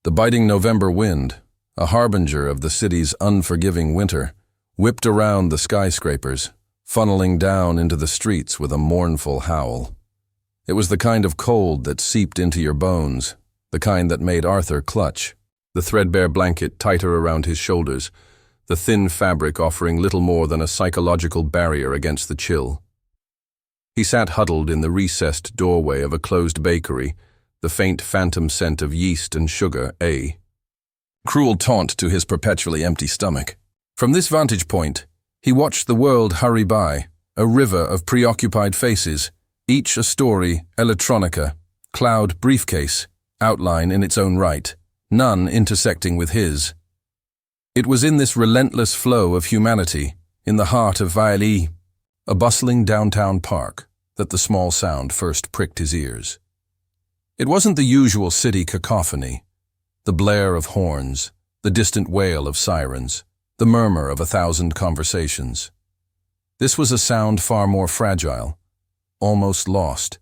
The biting November wind, a harbinger of the city's unforgiving winter, whipped around the skyscrapers, funneling down into the streets with a mournful howl. It was the kind of cold that seeped into your bones, the kind that made Arthur clutch, the threadbare blanket tighter around his shoulders, the thin fabric offering little more than a psychological barrier against the chill. He sat huddled in the recessed doorway of a closed bakery, the faint phantom scent of yeast and sugar, a cruel taunt to his perpetually empty stomach. From this vantage point, he watched the world hurry by, a river of preoccupied faces, each a story, electronica, cloud, briefcase, outline in its own right, none intersecting with his. It was in this relentless flow of humanity, in the heart of Vailly, a bustling downtown park, that the small sound first pricked his ears. It wasn't the usual city cacophony, the blare of horns, the distant wail of sirens, the murmur of 1,000 conversations. This was a sound far more fragile, almost lost,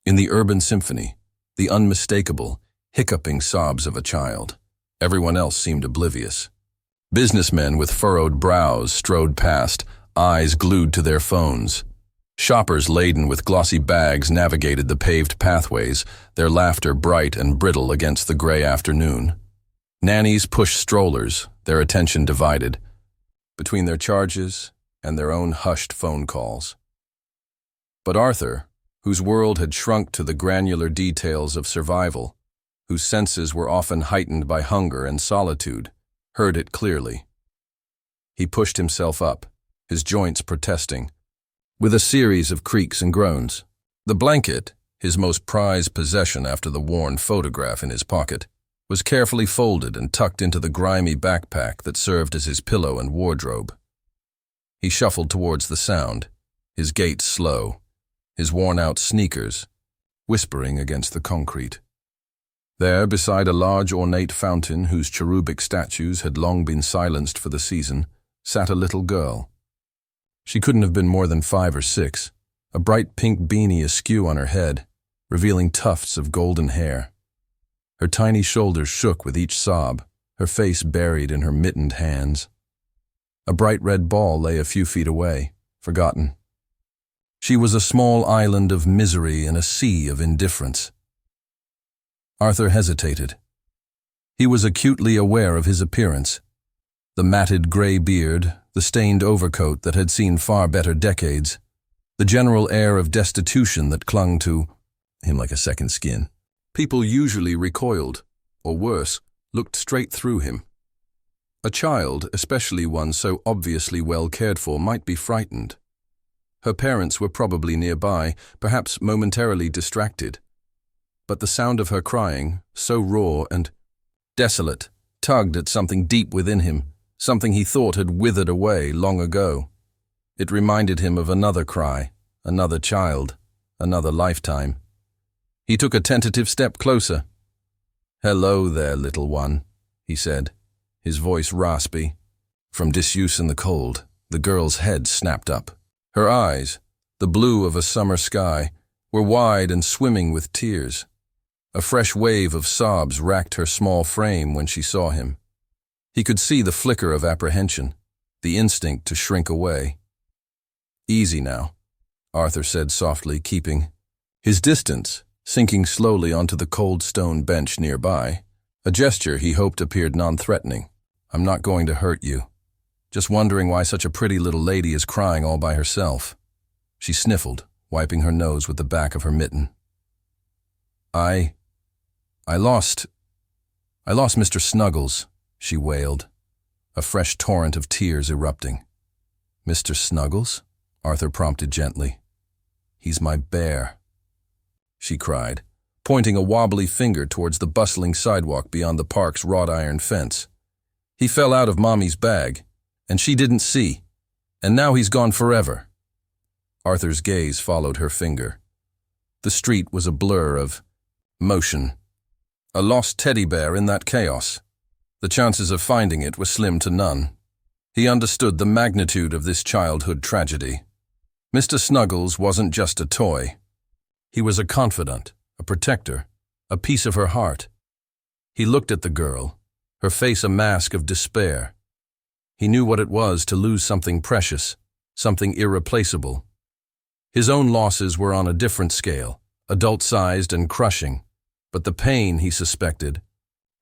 in the urban symphony, the unmistakable, hiccuping sobs of a child. Everyone else seemed oblivious. Businessmen with furrowed brows strode past, eyes glued to their phones. Shoppers laden with glossy bags navigated the paved pathways, their laughter bright and brittle against the gray afternoon. Nannies pushed strollers, their attention divided, between their charges and their own hushed phone calls. But Arthur, whose world had shrunk to the granular details of survival, whose senses were often heightened by hunger and solitude, heard it clearly. He pushed himself up, his joints protesting, with a series of creaks and groans. The blanket, his most prized possession after the worn photograph in his pocket, was carefully folded and tucked into the grimy backpack that served as his pillow and wardrobe. He shuffled towards the sound, his gait slow, his worn-out sneakers whispering against the concrete. There, beside a large ornate fountain whose cherubic statues had long been silenced for the season, sat a little girl. She couldn't have been more than 5 or 6, a bright pink beanie askew on her head, revealing tufts of golden hair. Her tiny shoulders shook with each sob, her face buried in her mittened hands. A bright red ball lay a few feet away, forgotten. She was a small island of misery in a sea of indifference. Arthur hesitated. He was acutely aware of his appearance. The matted gray beard, the stained overcoat that had seen far better decades, the general air of destitution that clung to him like a second skin. People usually recoiled, or worse, looked straight through him. A child, especially one so obviously well cared for, might be frightened. Her parents were probably nearby, perhaps momentarily distracted. But the sound of her crying, so raw and desolate, tugged at something deep within him, something he thought had withered away long ago. It reminded him of another cry, another child, another lifetime. He took a tentative step closer. "Hello there, little one," he said, his voice raspy. From disuse in the cold, the girl's head snapped up. Her eyes, the blue of a summer sky, were wide and swimming with tears. A fresh wave of sobs racked her small frame when she saw him. He could see the flicker of apprehension, the instinct to shrink away. "Easy now," Arthur said softly, keeping his distance, sinking slowly onto the cold stone bench nearby, a gesture he hoped appeared non-threatening. "I'm not going to hurt you. Just wondering why such a pretty little lady is crying all by herself." She sniffled, wiping her nose with the back of her mitten. I lost Mr. Snuggles," she wailed, a fresh torrent of tears erupting. "Mr. Snuggles?" Arthur prompted gently. "He's my bear," she cried, pointing a wobbly finger towards the bustling sidewalk beyond the park's wrought iron fence. "He fell out of Mommy's bag, and she didn't see, and now he's gone forever." Arthur's gaze followed her finger. The street was a blur of motion. A lost teddy bear in that chaos. The chances of finding it were slim to none. He understood the magnitude of this childhood tragedy. Mr. Snuggles wasn't just a toy. He was a confidant, a protector, a piece of her heart. He looked at the girl, her face a mask of despair. He knew what it was to lose something precious, something irreplaceable. His own losses were on a different scale, adult-sized and crushing, but the pain, he suspected,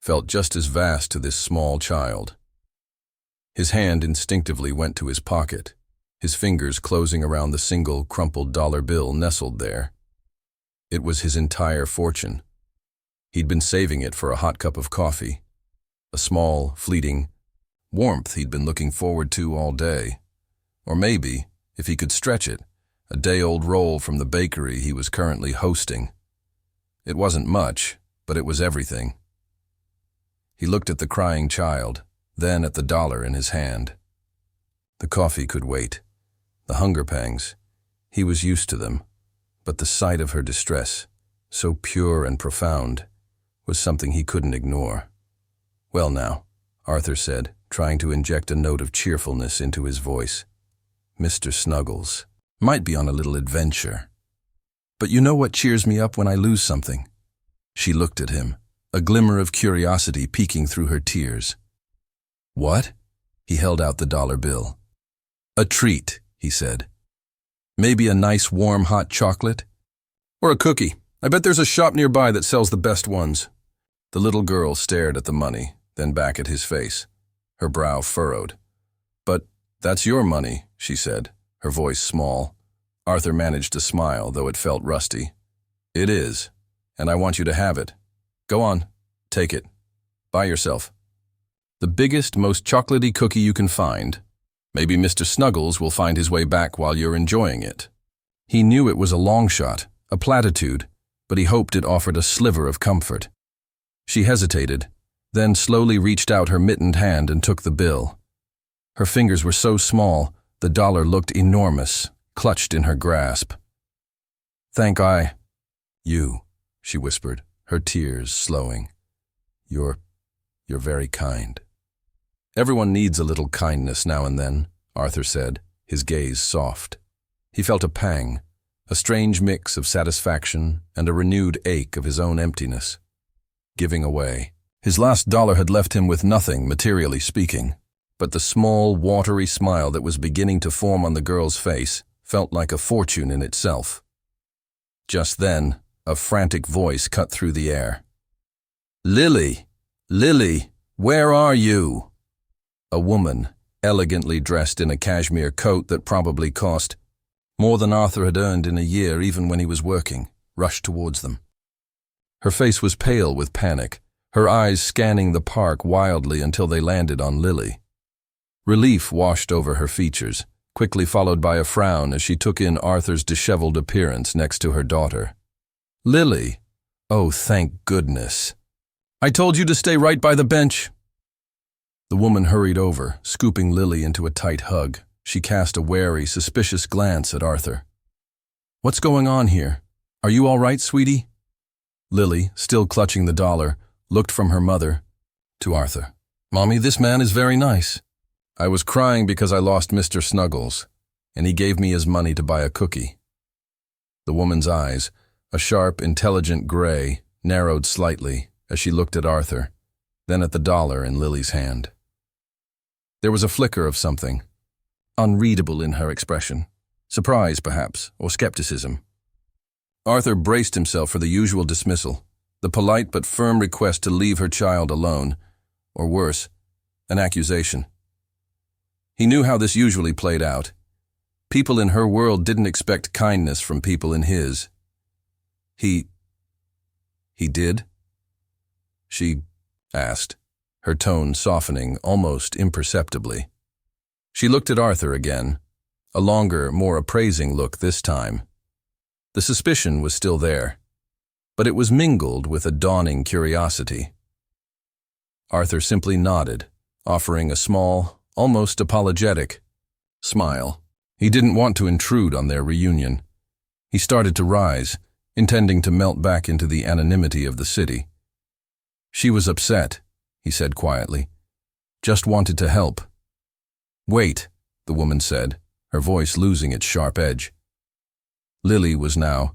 felt just as vast to this small child. His hand instinctively went to his pocket, his fingers closing around the single crumpled dollar bill nestled there. It was his entire fortune. He'd been saving it for a hot cup of coffee, a small, fleeting warmth he'd been looking forward to all day. Or maybe, if he could stretch it, a day-old roll from the bakery he was currently hosting. It wasn't much, but it was everything. He looked at the crying child, then at the dollar in his hand. The coffee could wait. The hunger pangs, he was used to them, but the sight of her distress, so pure and profound, was something he couldn't ignore. "Well now," Arthur said, trying to inject a note of cheerfulness into his voice. "Mr. Snuggles might be on a little adventure. But you know what cheers me up when I lose something?" She looked at him, a glimmer of curiosity peeking through her tears. "What?" He held out the dollar bill. "A treat," he said. "Maybe a nice warm hot chocolate? Or a cookie. I bet there's a shop nearby that sells the best ones." The little girl stared at the money, then back at his face, her brow furrowed. "But that's your money," she said, her voice small. Arthur managed to smile, though it felt rusty. "It is, and I want you to have it. Go on, take it. Buy yourself the biggest, most chocolatey cookie you can find. Maybe Mr. Snuggles will find his way back while you're enjoying it." He knew it was a long shot, a platitude, but he hoped it offered a sliver of comfort. She hesitated, then slowly reached out her mittened hand and took the bill. Her fingers were so small, the dollar looked enormous, clutched in her grasp. You," she whispered, her tears slowing. You're very kind." "Everyone needs a little kindness now and then," Arthur said, his gaze soft. He felt a pang, a strange mix of satisfaction and a renewed ache of his own emptiness. Giving away. His last dollar had left him with nothing, materially speaking, but the small, watery smile that was beginning to form on the girl's face felt like a fortune in itself. Just then, a frantic voice cut through the air. "Lily! Lily! Where are you?" A woman, elegantly dressed in a cashmere coat that probably cost more than Arthur had earned in a year even when he was working, rushed towards them. Her face was pale with panic, her eyes scanning the park wildly until they landed on Lily. Relief washed over her features, quickly followed by a frown as she took in Arthur's disheveled appearance next to her daughter. "Lily! Oh, thank goodness. I told you to stay right by the bench." The woman hurried over, scooping Lily into a tight hug. She cast a wary, suspicious glance at Arthur. "What's going on here? Are you all right, sweetie?" Lily, still clutching the dollar, looked from her mother to Arthur. "Mommy, this man is very nice. I was crying because I lost Mr. Snuggles, and he gave me his money to buy a cookie." The woman's eyes, a sharp, intelligent gray, narrowed slightly as she looked at Arthur, then at the dollar in Lily's hand. There was a flicker of something, unreadable in her expression, surprise perhaps, or skepticism. Arthur braced himself for the usual dismissal, the polite but firm request to leave her child alone, or worse, an accusation. He knew how this usually played out. People in her world didn't expect kindness from people in his. He did? She asked, her tone softening almost imperceptibly. She looked at Arthur again, a longer, more appraising look this time. The suspicion was still there, but it was mingled with a dawning curiosity. Arthur simply nodded, offering a small, almost apologetic smile. He didn't want to intrude on their reunion. He started to rise, intending to melt back into the anonymity of the city. "She was upset," he said quietly. "Just wanted to help." "Wait," the woman said, her voice losing its sharp edge. Lily was now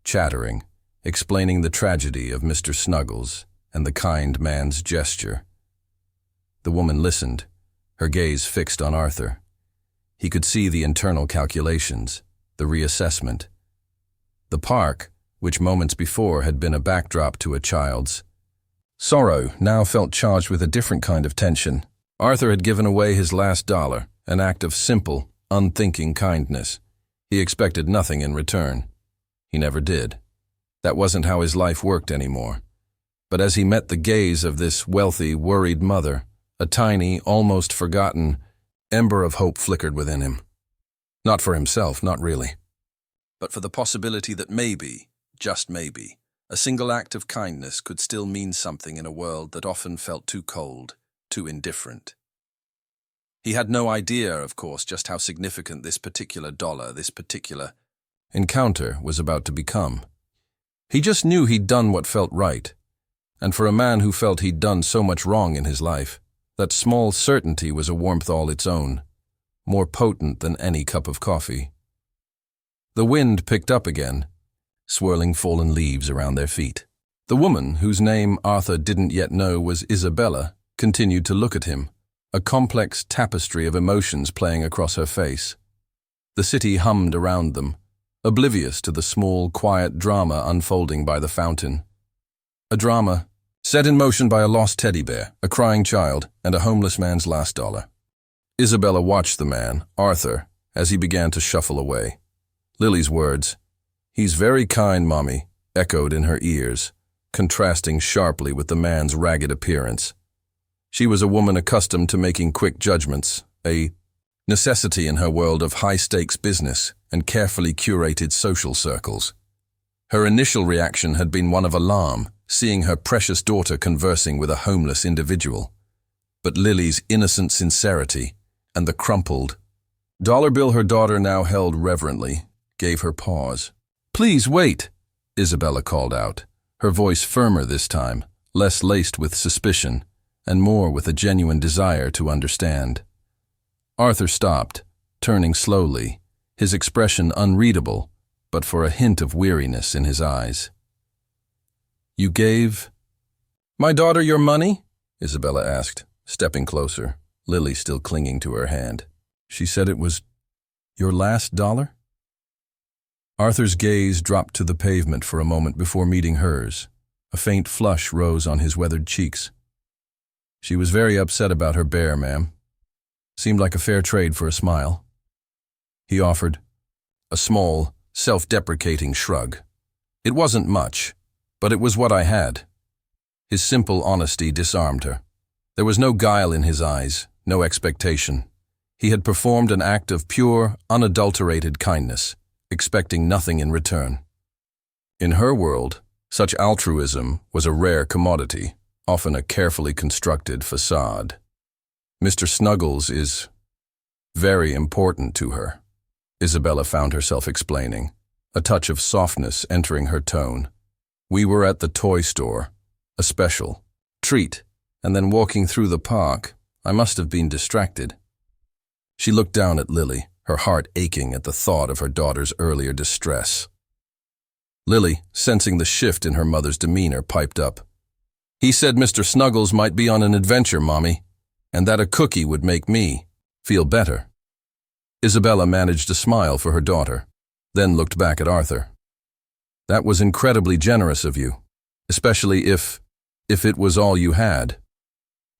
chattering, explaining the tragedy of Mr. Snuggles and the kind man's gesture. The woman listened, her gaze fixed on Arthur. He could see the internal calculations, the reassessment. The park, which moments before had been a backdrop to a child's sorrow, now felt charged with a different kind of tension. Arthur had given away his last dollar, an act of simple, unthinking kindness. He expected nothing in return. He never did. That wasn't how his life worked anymore. But as he met the gaze of this wealthy, worried mother, a tiny, almost forgotten ember of hope flickered within him. Not for himself, not really, but for the possibility that maybe, just maybe, a single act of kindness could still mean something in a world that often felt too cold, too indifferent. He had no idea, of course, just how significant this particular dollar, this particular encounter was about to become. He just knew he'd done what felt right, and for a man who felt he'd done so much wrong in his life, that small certainty was a warmth all its own, more potent than any cup of coffee. The wind picked up again, swirling fallen leaves around their feet. The woman, whose name Arthur didn't yet know was Isabella, continued to look at him, a complex tapestry of emotions playing across her face. The city hummed around them, oblivious to the small, quiet drama unfolding by the fountain. A drama set in motion by a lost teddy bear, a crying child, and a homeless man's last dollar. Isabella watched the man, Arthur, as he began to shuffle away. Lily's words, "He's very kind, Mommy," echoed in her ears, contrasting sharply with the man's ragged appearance. She was a woman accustomed to making quick judgments, a necessity in her world of high-stakes business and carefully curated social circles. Her initial reaction had been one of alarm, seeing her precious daughter conversing with a homeless individual. But Lily's innocent sincerity and the crumpled dollar bill her daughter now held reverently gave her pause. "Please wait," Isabella called out, her voice firmer this time, less laced with suspicion, and more with a genuine desire to understand. Arthur stopped, turning slowly, his expression unreadable, but for a hint of weariness in his eyes. "You gave my daughter your money?" Isabella asked, stepping closer, Lily still clinging to her hand. "She said it was your last dollar?" Arthur's gaze dropped to the pavement for a moment before meeting hers. A faint flush rose on his weathered cheeks. "She was very upset about her bear, ma'am. Seemed like a fair trade for a smile." He offered a small, self-deprecating shrug. "It wasn't much, but it was what I had." His simple honesty disarmed her. There was no guile in his eyes, no expectation. He had performed an act of pure, unadulterated kindness, expecting nothing in return. In her world, such altruism was a rare commodity, often a carefully constructed facade. "Mr. Snuggles is very important to her," Isabella found herself explaining, a touch of softness entering her tone. "We were at the toy store, a special treat, and then walking through the park, I must have been distracted." She looked down at Lily, her heart aching at the thought of her daughter's earlier distress. Lily, sensing the shift in her mother's demeanor, piped up. "He said Mr. Snuggles might be on an adventure, Mommy, and that a cookie would make me feel better." Isabella managed a smile for her daughter, then looked back at Arthur. "That was incredibly generous of you, especially if it was all you had."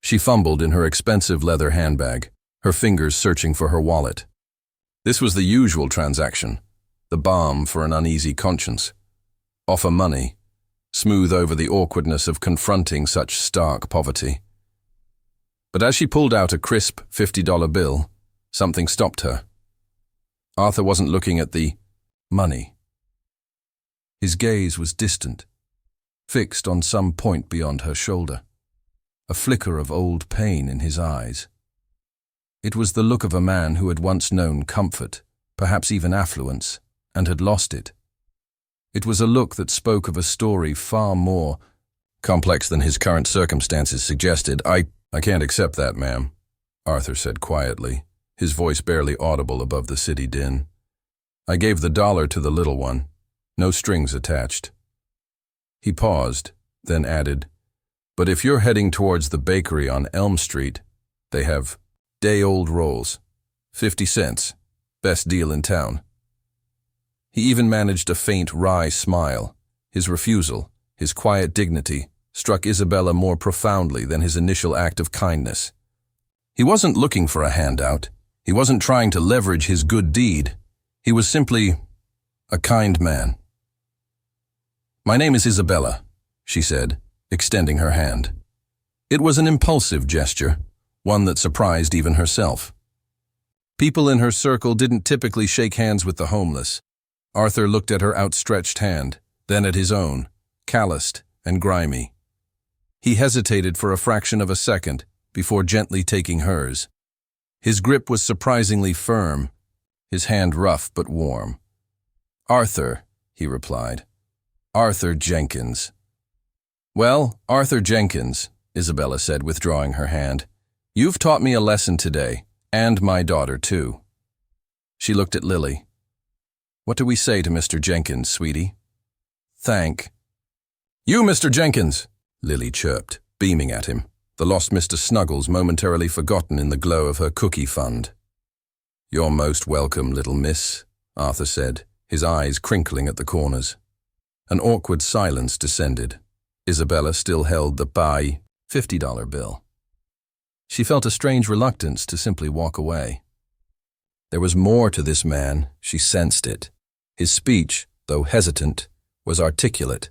She fumbled in her expensive leather handbag, her fingers searching for her wallet. This was the usual transaction, the balm for an uneasy conscience. Offer money, smooth over the awkwardness of confronting such stark poverty. But as she pulled out a crisp $50 bill, something stopped her. Arthur wasn't looking at the money. His gaze was distant, fixed on some point beyond her shoulder, a flicker of old pain in his eyes. It was the look of a man who had once known comfort, perhaps even affluence, and had lost it. It was a look that spoke of a story far more complex than his current circumstances suggested. I can't accept that, ma'am," Arthur said quietly, his voice barely audible above the city din. "I gave the dollar to the little one, no strings attached." He paused, then added, But if you're heading towards the bakery on Elm Street, they have day-old rolls. 50 cents. Best deal in town. He even managed a faint wry smile. His refusal, his quiet dignity, struck Isabella more profoundly than his initial act of kindness. He wasn't looking for a handout. He wasn't trying to leverage his good deed. He was simply a kind man. "My name is Isabella," she said, extending her hand. It was an impulsive gesture, one that surprised even herself. People in her circle didn't typically shake hands with the homeless. Arthur looked at her outstretched hand, then at his own, calloused and grimy. He hesitated for a fraction of a second before gently taking hers. His grip was surprisingly firm, his hand rough but warm. "Arthur," he replied. "Arthur Jenkins." "Well, Arthur Jenkins," Isabella said, withdrawing her hand, "you've taught me a lesson today, and my daughter too." She looked at Lily. "What do we say to Mr. Jenkins, sweetie?" "Thank." "You, Mr. Jenkins," Lily chirped, beaming at him, the lost Mr. Snuggles momentarily forgotten in the glow of her cookie fund. "You're most welcome, little miss," Arthur said, his eyes crinkling at the corners. An awkward silence descended. Isabella still held the buy $50 bill. She felt a strange reluctance to simply walk away. There was more to this man, she sensed it. His speech, though hesitant, was articulate.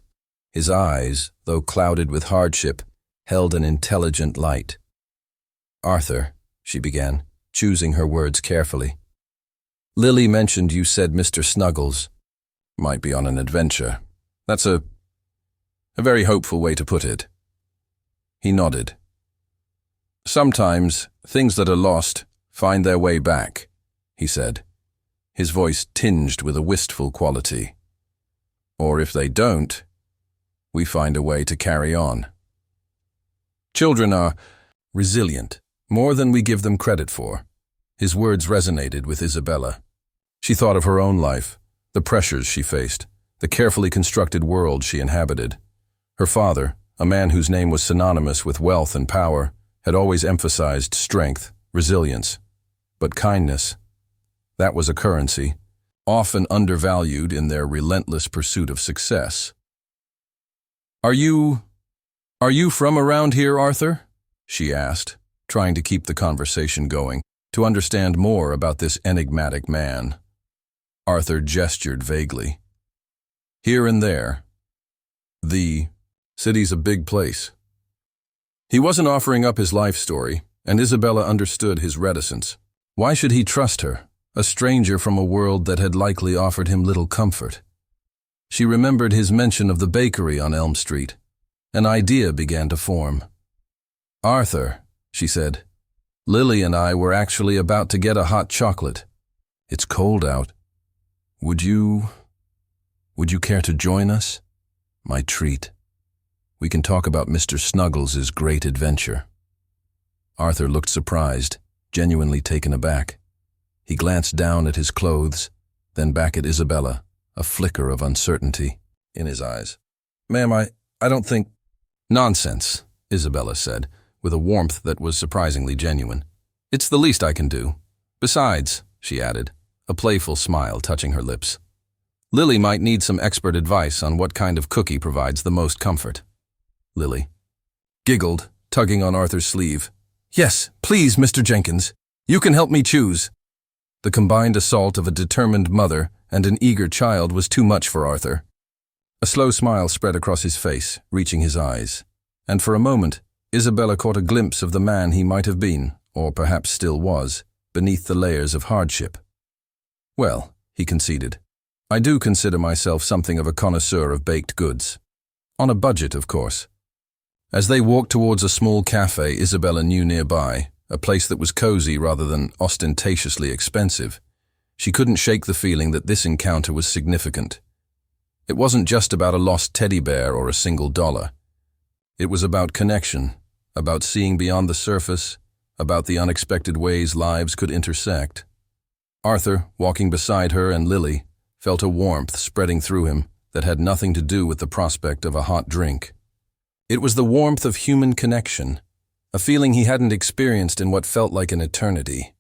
His eyes, though clouded with hardship, held an intelligent light. "Arthur," she began, choosing her words carefully. "Lily mentioned you said Mr. Snuggles might be on an adventure. That's a very hopeful way to put it." He nodded. "Sometimes things that are lost find their way back," he said, his voice tinged with a wistful quality. "Or if they don't, we find a way to carry on. Children are resilient, more than we give them credit for." His words resonated with Isabella. She thought of her own life, the pressures she faced, the carefully constructed world she inhabited. Her father, a man whose name was synonymous with wealth and power, had always emphasized strength, resilience. But kindness, that was a currency, often undervalued in their relentless pursuit of success. Are you from around here, Arthur?" she asked, trying to keep the conversation going, to understand more about this enigmatic man. Arthur gestured vaguely. "Here and there. The city's a big place." He wasn't offering up his life story, and Isabella understood his reticence. Why should he trust her, a stranger from a world that had likely offered him little comfort? She remembered his mention of the bakery on Elm Street. An idea began to form. "Arthur," she said, "Lily and I were actually about to get a hot chocolate. It's cold out. Would you care to join us? My treat. We can talk about Mr. Snuggles' great adventure." Arthur looked surprised, genuinely taken aback. He glanced down at his clothes, then back at Isabella, a flicker of uncertainty in his eyes. "Ma'am, I don't think—" "Nonsense," Isabella said, with a warmth that was surprisingly genuine. "It's the least I can do. Besides," she added, a playful smile touching her lips, "Lily might need some expert advice on what kind of cookie provides the most comfort." Lily giggled, tugging on Arthur's sleeve. "Yes, please, Mr. Jenkins. You can help me choose." The combined assault of a determined mother and an eager child was too much for Arthur. A slow smile spread across his face, reaching his eyes, and for a moment, Isabella caught a glimpse of the man he might have been, or perhaps still was, beneath the layers of hardship. "Well," he conceded, "I do consider myself something of a connoisseur of baked goods. On a budget, of course." As they walked towards a small cafe Isabella knew nearby, a place that was cozy rather than ostentatiously expensive, she couldn't shake the feeling that this encounter was significant. It wasn't just about a lost teddy bear or a single dollar. It was about connection, about seeing beyond the surface, about the unexpected ways lives could intersect. Arthur, walking beside her and Lily, felt a warmth spreading through him that had nothing to do with the prospect of a hot drink. It was the warmth of human connection, a feeling he hadn't experienced in what felt like an eternity.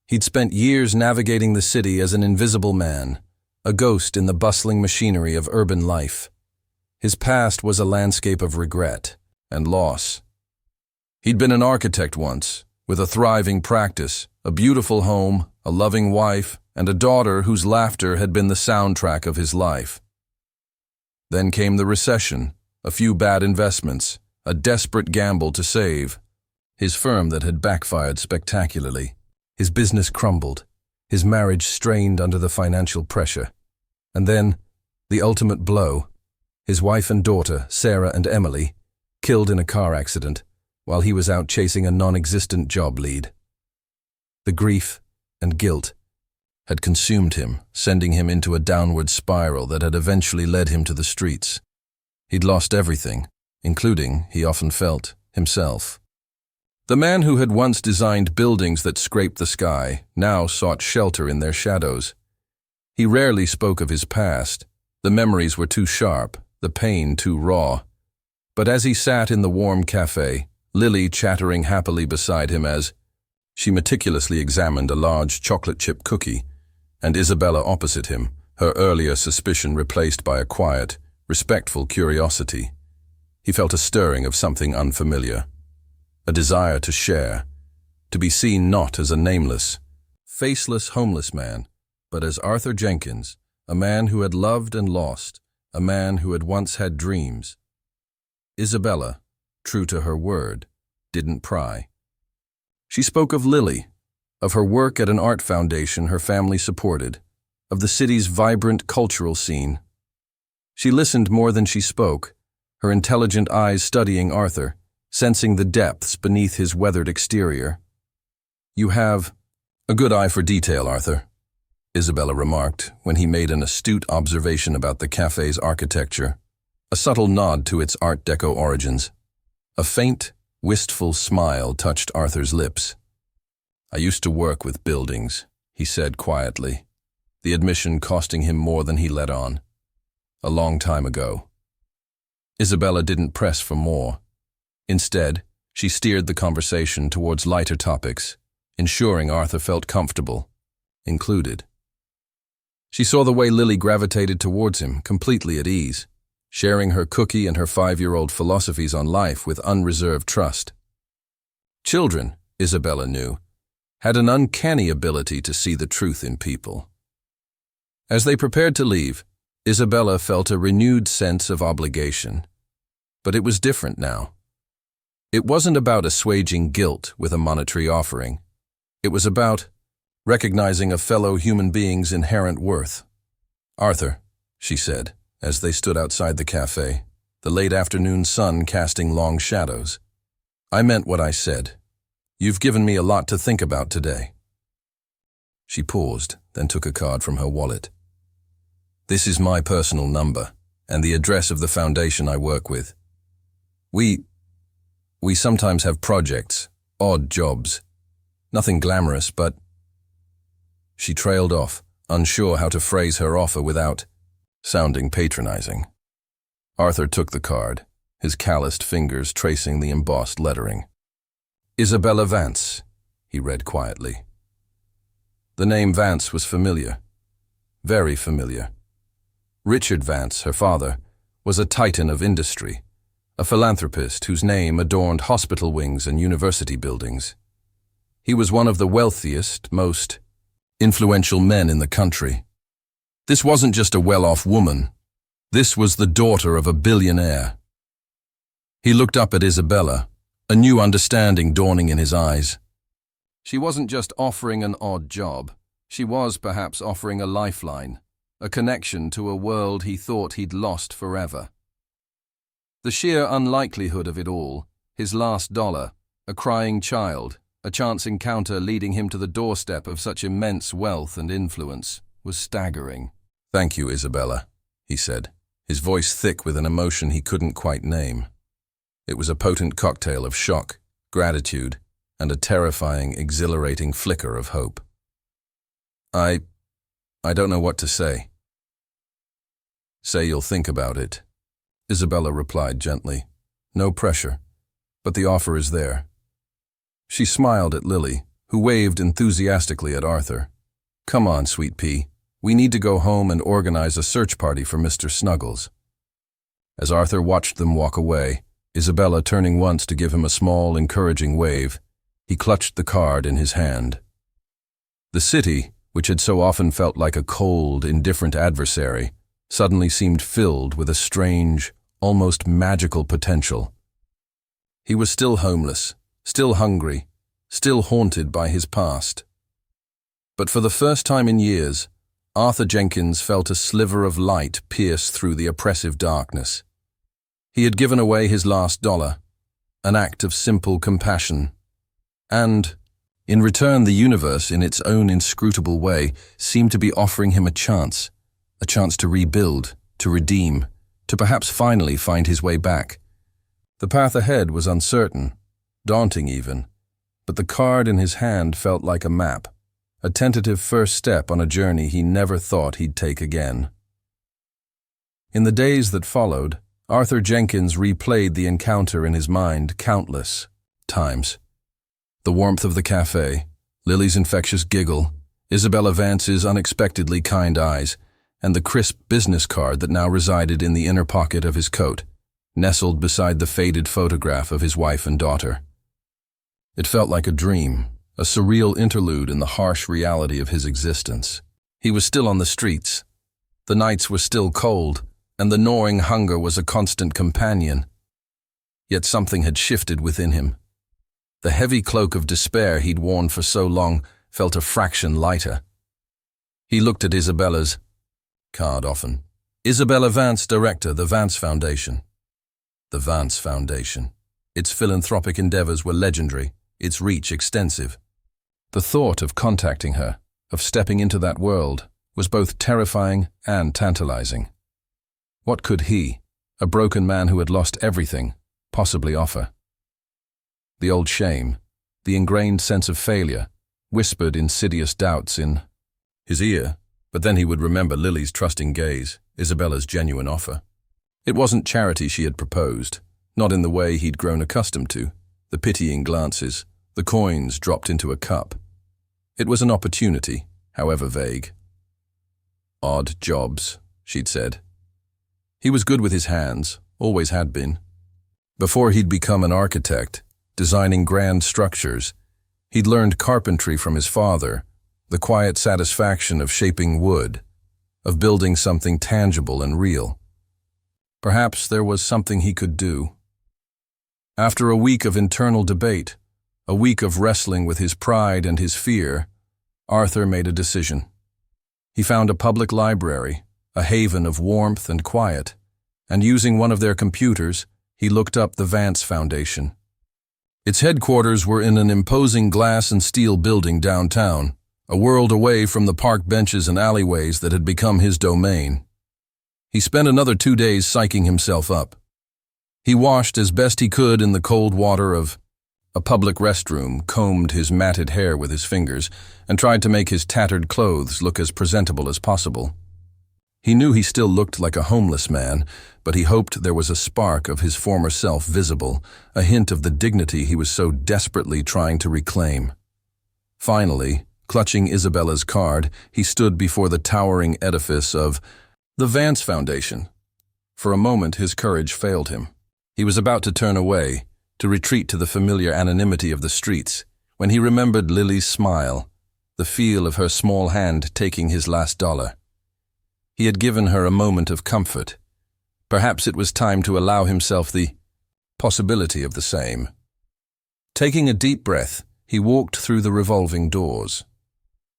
He'd spent years navigating the city as an invisible man, a ghost in the bustling machinery of urban life. His past was a landscape of regret and loss. He'd been an architect once, with a thriving practice, a beautiful home, a loving wife, and a daughter whose laughter had been the soundtrack of his life. Then came the recession, a few bad investments, a desperate gamble to save. His firm that had backfired spectacularly. His business crumbled, his marriage strained under the financial pressure. And then, the ultimate blow, his wife and daughter, Sarah and Emily, killed in a car accident while he was out chasing a non-existent job lead. The grief and guilt had consumed him, sending him into a downward spiral that had eventually led him to the streets. He'd lost everything, including, he often felt, himself. The man who had once designed buildings that scraped the sky now sought shelter in their shadows. He rarely spoke of his past. The memories were too sharp, the pain too raw. But as he sat in the warm cafe, Lily chattering happily beside him as she meticulously examined a large chocolate chip cookie, and Isabella opposite him, her earlier suspicion replaced by a quiet, respectful curiosity, he felt a stirring of something unfamiliar, a desire to share, to be seen not as a nameless, faceless homeless man, but as Arthur Jenkins, a man who had loved and lost, a man who had once had dreams. Isabella, true to her word, didn't pry. She spoke of Lily, of her work at an art foundation her family supported, of the city's vibrant cultural scene. She listened more than she spoke, her intelligent eyes studying Arthur, sensing the depths beneath his weathered exterior. "You have a good eye for detail, Arthur," Isabella remarked when he made an astute observation about the cafe's architecture, a subtle nod to its Art Deco origins. A faint, wistful smile touched Arthur's lips. "I used to work with buildings," he said quietly, the admission costing him more than he let on. "A long time ago." Isabella didn't press for more. Instead, she steered the conversation towards lighter topics, ensuring Arthur felt comfortable, included. She saw the way Lily gravitated towards him, completely at ease, sharing her cookie and her 5-year-old philosophies on life with unreserved trust. Children, Isabella knew, had an uncanny ability to see the truth in people. As they prepared to leave, Isabella felt a renewed sense of obligation. But it was different now. It wasn't about assuaging guilt with a monetary offering. It was about recognizing a fellow human being's inherent worth. "Arthur," she said, as they stood outside the cafe, the late afternoon sun casting long shadows, "I meant what I said. You've given me a lot to think about today." She paused, then took a card from her wallet. "This is my personal number, and the address of the foundation I work with. We sometimes have projects, odd jobs. Nothing glamorous, but—" She trailed off, unsure how to phrase her offer without sounding patronizing. Arthur took the card, his calloused fingers tracing the embossed lettering. "Isabella Vance," he read quietly. The name Vance was familiar, very familiar. Richard Vance, her father, was a titan of industry, a philanthropist whose name adorned hospital wings and university buildings. He was one of the wealthiest, most influential men in the country. This wasn't just a well-off woman. This was the daughter of a billionaire. He looked up at Isabella, a new understanding dawning in his eyes. She wasn't just offering an odd job. She was perhaps offering a lifeline, a connection to a world he thought he'd lost forever. The sheer unlikelihood of it all, his last dollar, a crying child, a chance encounter leading him to the doorstep of such immense wealth and influence, was staggering. "Thank you, Isabella," he said, his voice thick with an emotion he couldn't quite name. It was a potent cocktail of shock, gratitude, and a terrifying, exhilarating flicker of hope. I don't know what to say." "Say you'll think about it," Isabella replied gently. no pressure, but the offer is there. She smiled at Lily, who waved enthusiastically at Arthur. Come on, sweet pea. We need to go home and organize a search party for Mr. Snuggles. As Arthur watched them walk away, Isabella turning once to give him a small, encouraging wave, he clutched the card in his hand. The city, which had so often felt like a cold, indifferent adversary, suddenly seemed filled with a strange, almost magical potential. He was still homeless, still hungry, still haunted by his past. But for the first time in years, Arthur Jenkins felt a sliver of light pierce through the oppressive darkness. He had given away his last dollar, an act of simple compassion. And, in return, the universe, in its own inscrutable way, seemed to be offering him a chance to rebuild, to redeem, to perhaps finally find his way back. The path ahead was uncertain, daunting even, but the card in his hand felt like a map, a tentative first step on a journey he never thought he'd take again. In the days that followed, Arthur Jenkins replayed the encounter in his mind countless times. The warmth of the cafe, Lily's infectious giggle, Isabella Vance's unexpectedly kind eyes, and the crisp business card that now resided in the inner pocket of his coat, nestled beside the faded photograph of his wife and daughter. It felt like a dream, a surreal interlude in the harsh reality of his existence. He was still on the streets. The nights were still cold, and the gnawing hunger was a constant companion. Yet something had shifted within him. The heavy cloak of despair he'd worn for so long felt a fraction lighter. He looked at Isabella's card often. Isabella Vance, Director, the Vance Foundation. The Vance Foundation. Its philanthropic endeavors were legendary, its reach extensive. The thought of contacting her, of stepping into that world, was both terrifying and tantalizing. What could he, a broken man who had lost everything, possibly offer? The old shame, the ingrained sense of failure, whispered insidious doubts in his ear, but then he would remember Lily's trusting gaze, Isabella's genuine offer. It wasn't charity she had proposed, not in the way he'd grown accustomed to, the pitying glances, the coins dropped into a cup. It was an opportunity, however vague. Odd jobs, she'd said. He was good with his hands, always had been. Before he'd become an architect, designing grand structures, he'd learned carpentry from his father, the quiet satisfaction of shaping wood, of building something tangible and real. Perhaps there was something he could do. After a week of internal debate, a week of wrestling with his pride and his fear, Arthur made a decision. He found a public library, a haven of warmth and quiet, and using one of their computers, he looked up the Vance Foundation. Its headquarters were in an imposing glass and steel building downtown, a world away from the park benches and alleyways that had become his domain. He spent another 2 days psyching himself up. He washed as best he could in the cold water of a public restroom, combed his matted hair with his fingers, and tried to make his tattered clothes look as presentable as possible. He knew he still looked like a homeless man, but he hoped there was a spark of his former self visible, a hint of the dignity he was so desperately trying to reclaim. Finally, clutching Isabella's card, he stood before the towering edifice of the Vance Foundation. For a moment, his courage failed him. He was about to turn away, to retreat to the familiar anonymity of the streets, when he remembered Lily's smile, the feel of her small hand taking his last dollar. He had given her a moment of comfort. Perhaps it was time to allow himself the possibility of the same. Taking a deep breath, he walked through the revolving doors.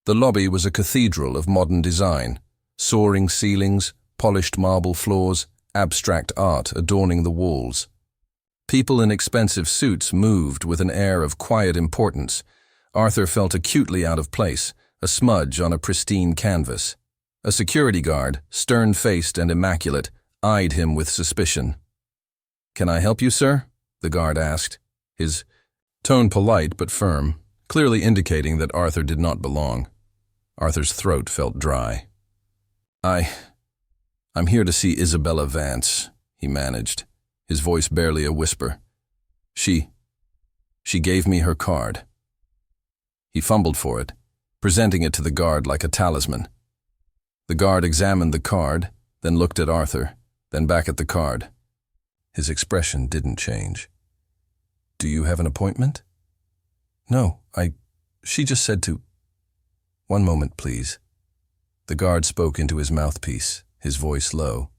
The lobby was a cathedral of modern design, soaring ceilings, polished marble floors, abstract art adorning the walls. People in expensive suits moved with an air of quiet importance. Arthur felt acutely out of place, a smudge on a pristine canvas. A security guard, stern-faced and immaculate, eyed him with suspicion. "Can I help you, sir?" the guard asked, his tone polite but firm, clearly indicating that Arthur did not belong. Arthur's throat felt dry. I'm here to see Isabella Vance," he managed. his voice barely a whisper. She gave me her card. He fumbled for it, presenting it to the guard like a talisman. The guard examined the card, then looked at Arthur, then back at the card. His expression didn't change. Do you have an appointment? No, she just said to... One moment, please. The guard spoke into his mouthpiece, his voice low.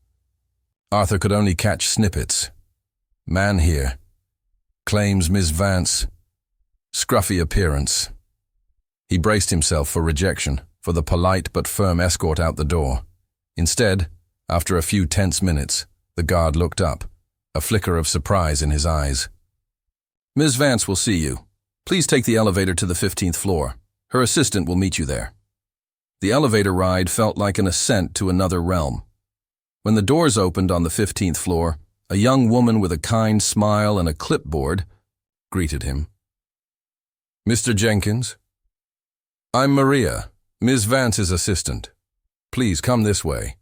Arthur could only catch snippets. Man here. Claims Miss Vance. Scruffy appearance. He braced himself for rejection, for the polite but firm escort out the door. Instead, after a few tense minutes, the guard looked up, a flicker of surprise in his eyes. Ms. Vance will see you. Please take the elevator to the 15th floor. Her assistant will meet you there. The elevator ride felt like an ascent to another realm. When the doors opened on the 15th floor, a young woman with a kind smile and a clipboard greeted him. Mr. Jenkins? I'm Maria, Ms. Vance's assistant. Please come this way.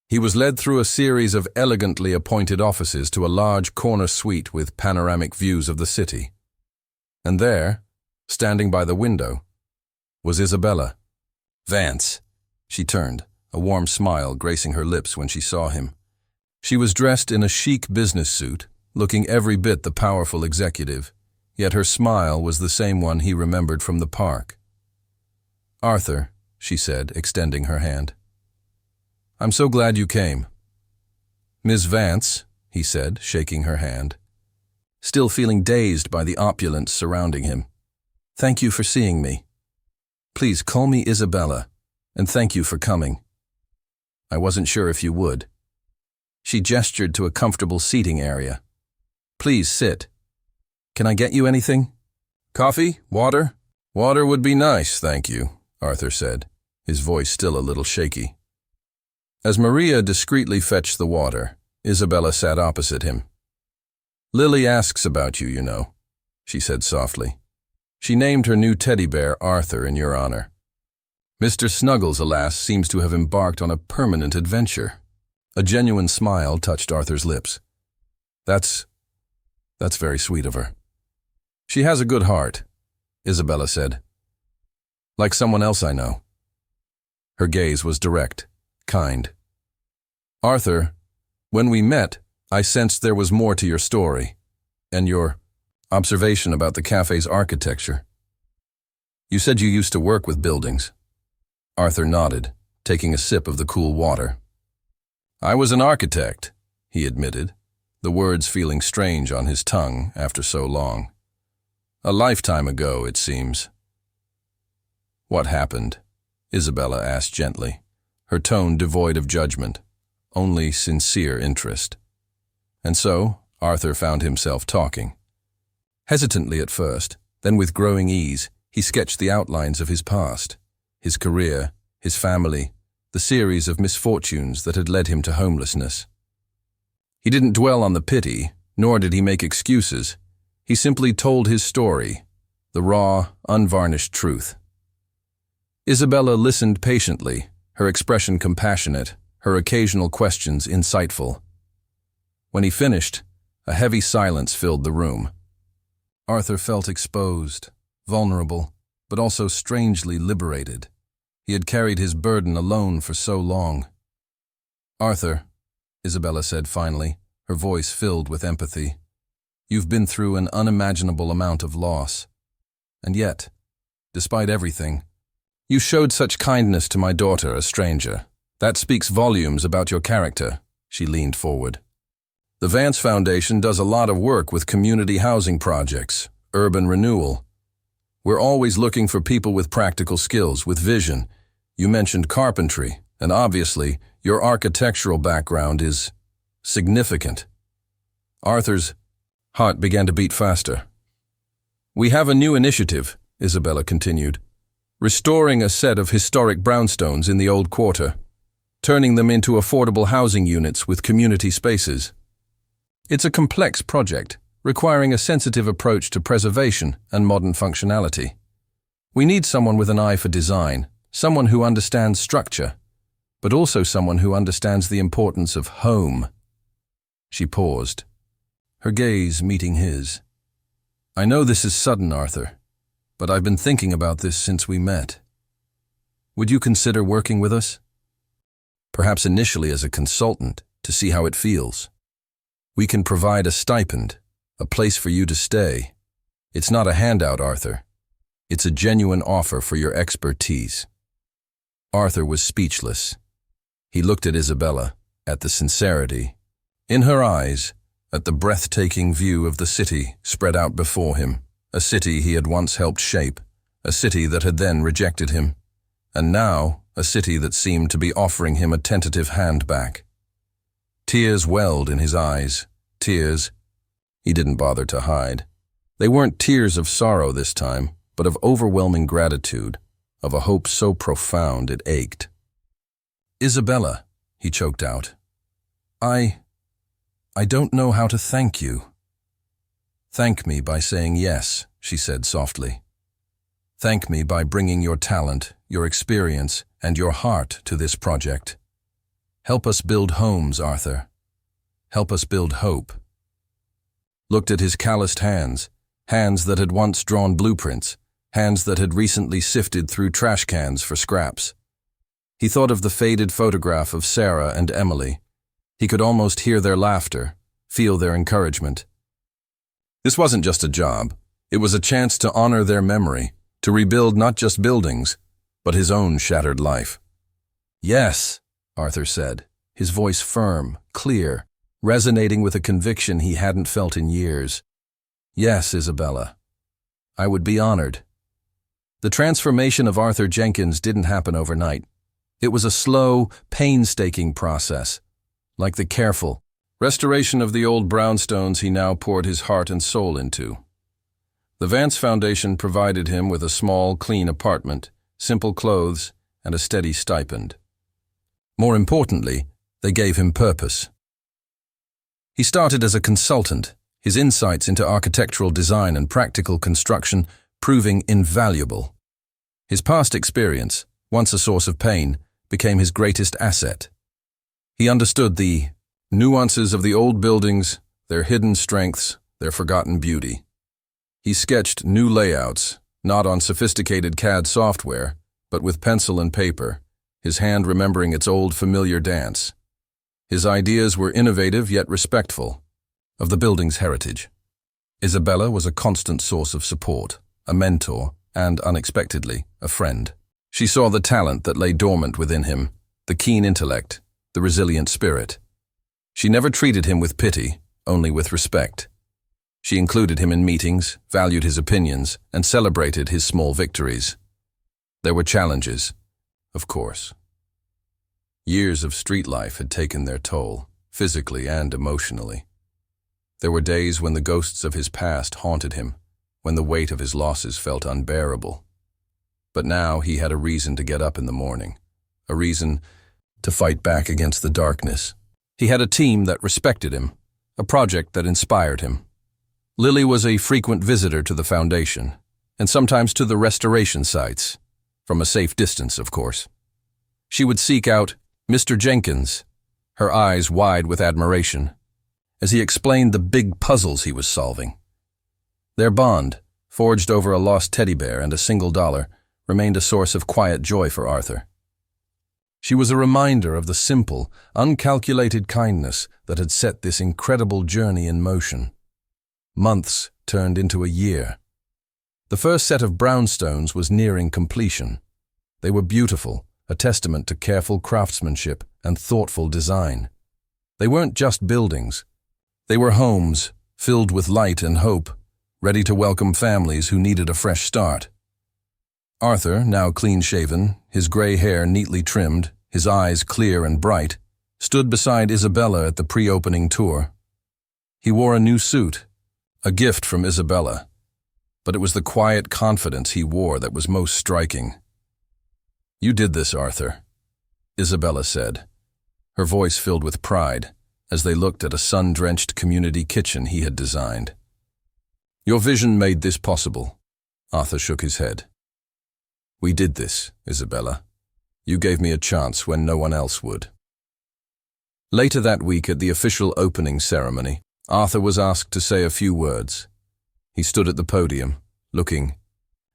He was led through a series of elegantly appointed offices to a large corner suite with panoramic views of the city. And there, standing by the window, was Isabella. Vance. She turned, a warm smile gracing her lips when she saw him. She was dressed in a chic business suit, looking every bit the powerful executive, yet her smile was the same one he remembered from the park. Arthur, she said, extending her hand. I'm so glad you came. Ms. Vance, he said, shaking her hand, still feeling dazed by the opulence surrounding him. Thank you for seeing me. Please call me Isabella, and thank you for coming. I wasn't sure if you would. She gestured to a comfortable seating area. Please sit. Can I get you anything? Coffee? Water? Water would be nice, thank you, Arthur said, his voice still a little shaky. As Maria discreetly fetched the water, Isabella sat opposite him. Lily asks about you, you know, she said softly. She named her new teddy bear Arthur in your honor. Mr. Snuggles, alas, seems to have embarked on a permanent adventure. A genuine smile touched Arthur's lips. That's very sweet of her. She has a good heart, Isabella said. Like someone else I know. Her gaze was direct, kind. Arthur, when we met, I sensed there was more to your story, and your observation about the cafe's architecture. You said you used to work with buildings. Arthur nodded, taking a sip of the cool water. I was an architect, he admitted, the words feeling strange on his tongue after so long. A lifetime ago, it seems. What happened? Isabella asked gently, her tone devoid of judgment, only sincere interest. And so, Arthur found himself talking. Hesitantly at first, then with growing ease, he sketched the outlines of his past, his career, his family, the series of misfortunes that had led him to homelessness. He didn't dwell on the pity, nor did he make excuses. He simply told his story, the raw, unvarnished truth. Isabella listened patiently, her expression compassionate, her occasional questions insightful. When he finished, a heavy silence filled the room. Arthur felt exposed, vulnerable, but also strangely liberated. He had carried his burden alone for so long. Arthur, Isabella said finally, her voice filled with empathy, you've been through an unimaginable amount of loss. And yet, despite everything, you showed such kindness to my daughter, a stranger. That speaks volumes about your character, she leaned forward. The Vance Foundation does a lot of work with community housing projects, urban renewal. We're always looking for people with practical skills, with vision. You mentioned carpentry, and obviously, your architectural background is significant. Arthur's heart began to beat faster. We have a new initiative, Isabella continued, restoring a set of historic brownstones in the old quarter, turning them into affordable housing units with community spaces. It's a complex project, requiring a sensitive approach to preservation and modern functionality. We need someone with an eye for design, someone who understands structure, but also someone who understands the importance of home. She paused, her gaze meeting his. "I know this is sudden, Arthur, but I've been thinking about this since we met. Would you consider working with us? Perhaps initially as a consultant, to see how it feels. We can provide a stipend, a place for you to stay. It's not a handout, Arthur. It's a genuine offer for your expertise." Arthur was speechless. He looked at Isabella, at the sincerity in her eyes, at the breathtaking view of the city spread out before him, a city he had once helped shape, a city that had then rejected him, and now a city that seemed to be offering him a tentative hand back. Tears welled in his eyes, tears he didn't bother to hide. They weren't tears of sorrow this time, but of overwhelming gratitude, of a hope so profound it ached. "Isabella," he choked out, I don't know how to thank you." "Thank me by saying yes," she said softly. "Thank me by bringing your talent, your experience, and your heart to this project. Help us build homes, Arthur. Help us build hope." Looked at his calloused hands, hands that had once drawn blueprints, hands that had recently sifted through trash cans for scraps. He thought of the faded photograph of Sarah and Emily. He could almost hear their laughter, feel their encouragement. This wasn't just a job. It was a chance to honor their memory, to rebuild not just buildings, but his own shattered life. "Yes," Arthur said, his voice firm, clear, resonating with a conviction he hadn't felt in years. "Yes, Isabella. I would be honored." The transformation of Arthur Jenkins didn't happen overnight. It was a slow, painstaking process. Like the careful restoration of the old brownstones he now poured his heart and soul into. The Vance Foundation provided him with a small, clean apartment, simple clothes, and a steady stipend. More importantly, they gave him purpose. He started as a consultant, his insights into architectural design and practical construction proving invaluable. His past experience, once a source of pain, became his greatest asset. He understood the nuances of the old buildings, their hidden strengths, their forgotten beauty. He sketched new layouts, not on sophisticated CAD software, but with pencil and paper, his hand remembering its old familiar dance. His ideas were innovative yet respectful of the building's heritage. Isabella was a constant source of support, a mentor, and, unexpectedly, a friend. She saw the talent that lay dormant within him, the keen intellect, the resilient spirit. She never treated him with pity, only with respect. She included him in meetings, valued his opinions, and celebrated his small victories. There were challenges, of course. Years of street life had taken their toll, physically and emotionally. There were days when the ghosts of his past haunted him, when the weight of his losses felt unbearable. But now he had a reason to get up in the morning, a reason to fight back against the darkness. He had a team that respected him, a project that inspired him. Lily was a frequent visitor to the foundation, and sometimes to the restoration sites, from a safe distance, of course. She would seek out Mr. Jenkins, her eyes wide with admiration, as he explained the big puzzles he was solving. Their bond, forged over a lost teddy bear and a single dollar, remained a source of quiet joy for Arthur. She was a reminder of the simple, uncalculated kindness that had set this incredible journey in motion. Months turned into a year. The first set of brownstones was nearing completion. They were beautiful, a testament to careful craftsmanship and thoughtful design. They weren't just buildings. They were homes, filled with light and hope, ready to welcome families who needed a fresh start. Arthur, now clean-shaven, his gray hair neatly trimmed, his eyes clear and bright, stood beside Isabella at the pre-opening tour. He wore a new suit, a gift from Isabella, but it was the quiet confidence he wore that was most striking. "You did this, Arthur," Isabella said, her voice filled with pride as they looked at a sun-drenched community kitchen he had designed. "Your vision made this possible." Arthur shook his head. "We did this, Isabella. You gave me a chance when no one else would." Later that week at the official opening ceremony, Arthur was asked to say a few words. He stood at the podium, looking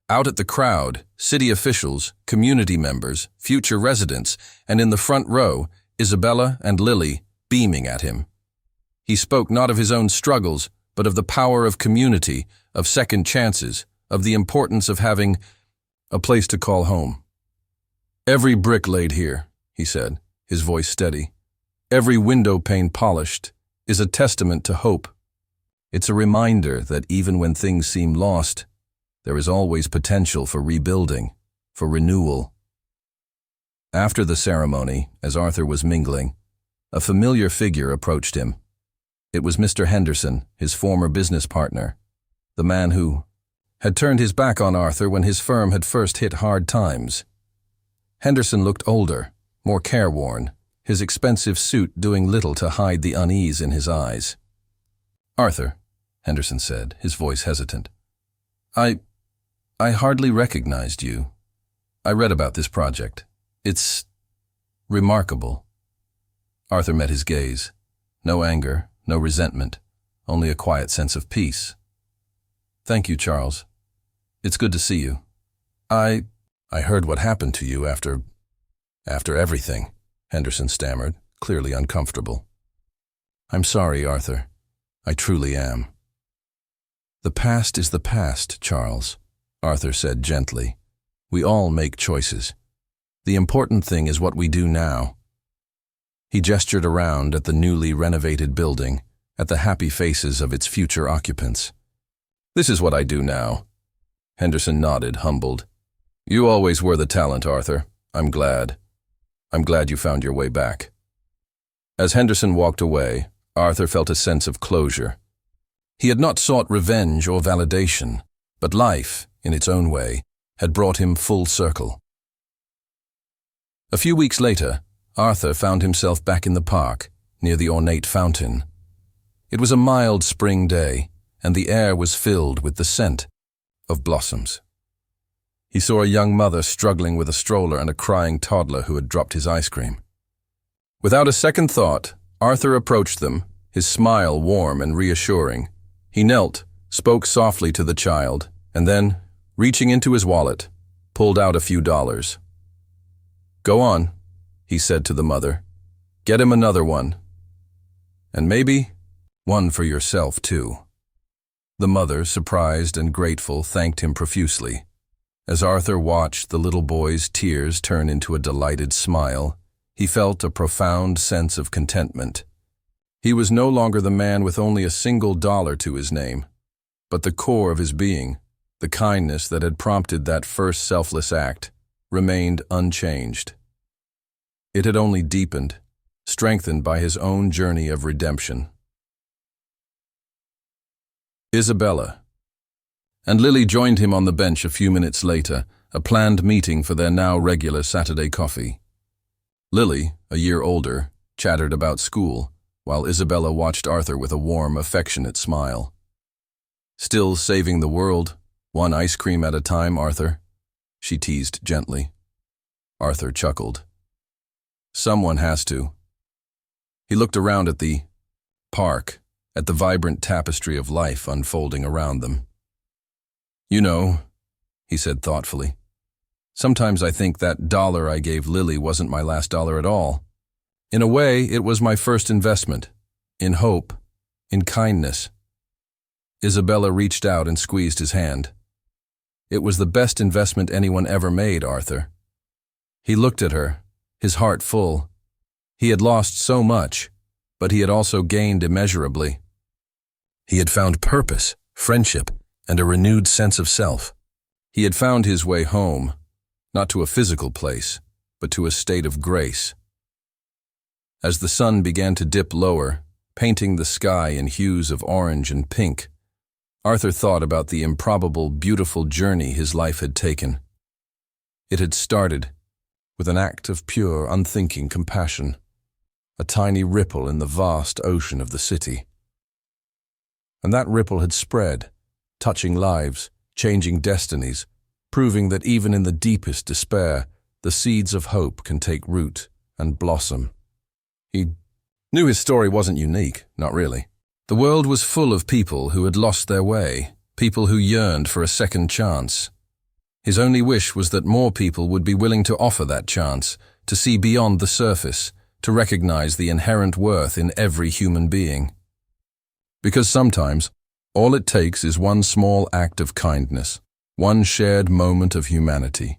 out at the crowd, city officials, community members, future residents, and in the front row, Isabella and Lily beaming at him. He spoke not of his own struggles, but of the power of community, of second chances, of the importance of having a place to call home. "Every brick laid here," he said, his voice steady, "every window pane polished, is a testament to hope. It's a reminder that even when things seem lost, there is always potential for rebuilding, for renewal." After the ceremony, as Arthur was mingling, a familiar figure approached him. It was Mr. Henderson, his former business partner, the man who had turned his back on Arthur when his firm had first hit hard times. Henderson looked older, more careworn, his expensive suit doing little to hide the unease in his eyes. "Arthur," Henderson said, his voice hesitant, I hardly recognized you. I read about this project. It's remarkable." Arthur met his gaze. No anger, no resentment, only a quiet sense of peace. "Thank you, Charles. It's good to see you. I heard what happened to you after everything," Henderson stammered, clearly uncomfortable. "I'm sorry, Arthur. I truly am." "The past is the past, Charles," Arthur said gently. "We all make choices. The important thing is what we do now." He gestured around at the newly renovated building, at the happy faces of its future occupants. "This is what I do now." Henderson nodded, humbled. "You always were the talent, Arthur. I'm glad. I'm glad you found your way back." As Henderson walked away, Arthur felt a sense of closure. He had not sought revenge or validation, but life, in its own way, had brought him full circle. A few weeks later, Arthur found himself back in the park, near the ornate fountain. It was a mild spring day, and the air was filled with the scent of blossoms. He saw a young mother struggling with a stroller and a crying toddler who had dropped his ice cream. Without a second thought, Arthur approached them, his smile warm and reassuring. He knelt, spoke softly to the child, and then, reaching into his wallet, pulled out a few dollars. "Go on," he said to the mother. "Get him another one. And maybe one for yourself, too." The mother, surprised and grateful, thanked him profusely. As Arthur watched the little boy's tears turn into a delighted smile, he felt a profound sense of contentment. He was no longer the man with only a single dollar to his name, but the core of his being, the kindness that had prompted that first selfless act, remained unchanged. It had only deepened, strengthened by his own journey of redemption. Isabella and Lily joined him on the bench a few minutes later, a planned meeting for their now regular Saturday coffee. Lily, a year older, chattered about school, while Isabella watched Arthur with a warm, affectionate smile. "Still saving the world, one ice cream at a time, Arthur?" she teased gently. Arthur chuckled. "Someone has to." He looked around at the park, at the vibrant tapestry of life unfolding around them. "You know," he said thoughtfully, "sometimes I think that dollar I gave Lily wasn't my last dollar at all. In a way, it was my first investment, in hope, in kindness." Isabella reached out and squeezed his hand. "It was the best investment anyone ever made, Arthur." He looked at her, his heart full. He had lost so much, but he had also gained immeasurably. He had found purpose, friendship, and a renewed sense of self. He had found his way home, not to a physical place, but to a state of grace. As the sun began to dip lower, painting the sky in hues of orange and pink, Arthur thought about the improbable, beautiful journey his life had taken. It had started with an act of pure, unthinking compassion, a tiny ripple in the vast ocean of the city. And that ripple had spread, touching lives, changing destinies, proving that even in the deepest despair, the seeds of hope can take root and blossom. Knew his story wasn't unique, not really. The world was full of people who had lost their way, people who yearned for a second chance. His only wish was that more people would be willing to offer that chance, to see beyond the surface, to recognize the inherent worth in every human being. Because sometimes, all it takes is one small act of kindness, one shared moment of humanity,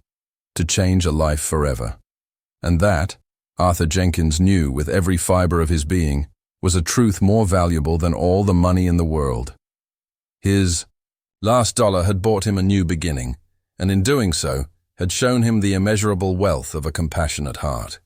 to change a life forever. And that, Arthur Jenkins knew with every fiber of his being, was a truth more valuable than all the money in the world. His last dollar had bought him a new beginning, and in doing so, had shown him the immeasurable wealth of a compassionate heart.